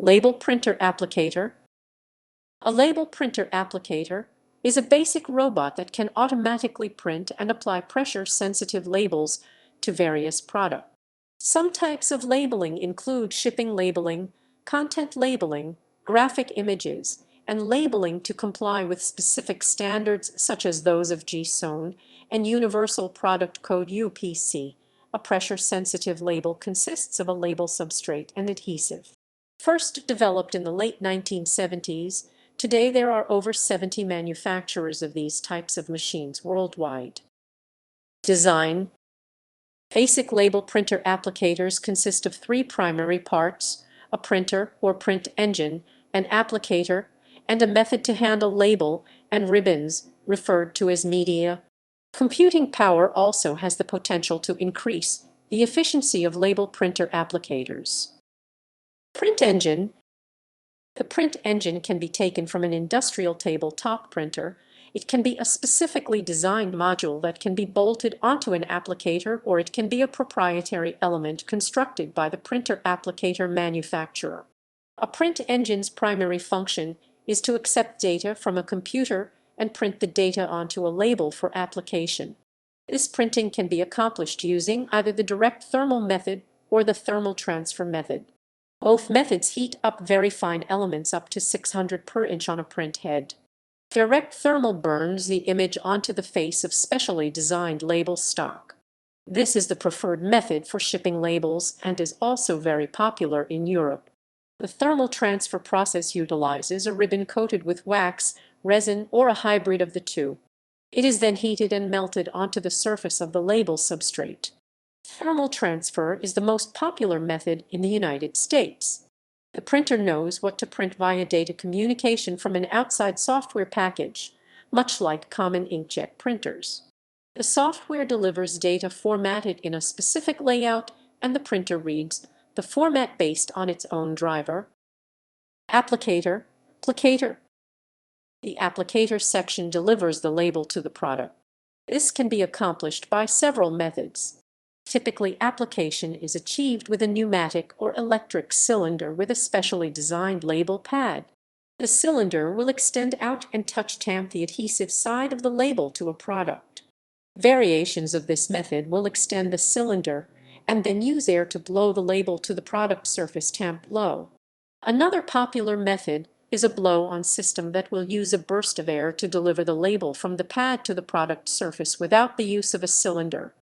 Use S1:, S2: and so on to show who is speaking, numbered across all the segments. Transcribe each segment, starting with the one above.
S1: Label printer applicator. A label printer applicator is a basic robot that can automatically print and apply pressure-sensitive labels to various products. Some types of labeling include shipping labeling, content labeling, graphic images, and labeling to comply with specific standards such as those of GSON and Universal Product Code U.P.C. A pressure-sensitive label consists of a label substrate and adhesive. First developed in the late 1970s, today there are over 70 manufacturers of these types of machines worldwide. Design. Basic label printer applicators consist of three primary parts: a printer or print engine, an applicator, and a method to handle label and ribbons, referred to as media. Computing power also has the potential to increase the efficiency of label printer applicators. Print engine. The print engine can be taken from an industrial tabletop printer. It can be a specifically designed module that can be bolted onto an applicator, or it can be a proprietary element constructed by the printer applicator manufacturer. A print engine's primary function is to accept data from a computer and print the data onto a label for application. This printing can be accomplished using either the direct thermal method or the thermal transfer method. Both methods heat up very fine elements up to 600 per inch on a print head. Direct thermal burns the image onto the face of specially designed label stock. This is the preferred method for shipping labels and is also very popular in Europe. The thermal transfer process utilizes a ribbon coated with wax, resin, or a hybrid of the two. It is then heated and melted onto the surface of the label substrate. Thermal transfer is the most popular method in the United States. The printer knows what to print via data communication from an outside software package, much like common inkjet printers. The software delivers data formatted in a specific layout, and the printer reads the format based on its own driver. Applicator. The applicator section delivers the label to the product. This can be accomplished by several methods. Typically, application is achieved with a pneumatic or electric cylinder with a specially designed label pad. The cylinder will extend out and touch tamp the adhesive side of the label to a product. Variations of this method will extend the cylinder and then use air to blow the label to the product surface tamp blow. Another popular method is a blow-on system that will use a burst of air to deliver the label from the pad to the product surface without the use of a cylinder.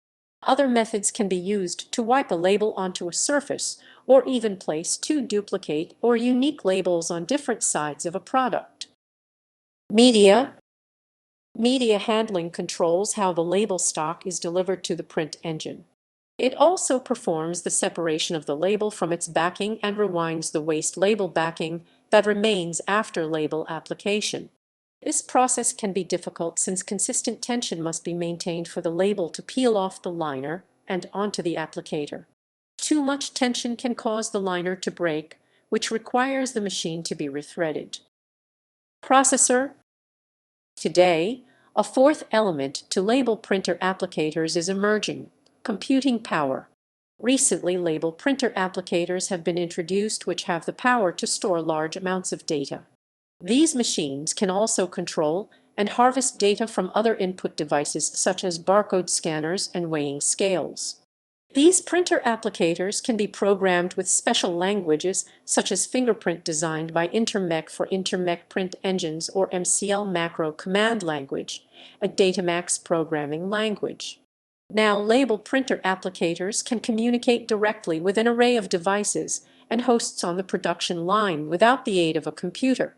S1: Other methods can be used to wipe a label onto a surface, or even place two duplicate or unique labels on different sides of a product. Media handling controls how the label stock is delivered to the print engine. It also performs the separation of the label from its backing and rewinds the waste label backing that remains after label application. This process can be difficult since consistent tension must be maintained for the label to peel off the liner and onto the applicator. Too much tension can cause the liner to break, which requires the machine to be rethreaded. Processor. Today, a fourth element to label printer applicators is emerging: computing power. Recently, label printer applicators have been introduced which have the power to store large amounts of data. These machines can also control and harvest data from other input devices such as barcode scanners and weighing scales. These printer applicators can be programmed with special languages such as fingerprint designed by Intermec for Intermec print engines, or MCL macro command language, a Datamax programming language. Now, label printer applicators can communicate directly with an array of devices and hosts on the production line without the aid of a computer.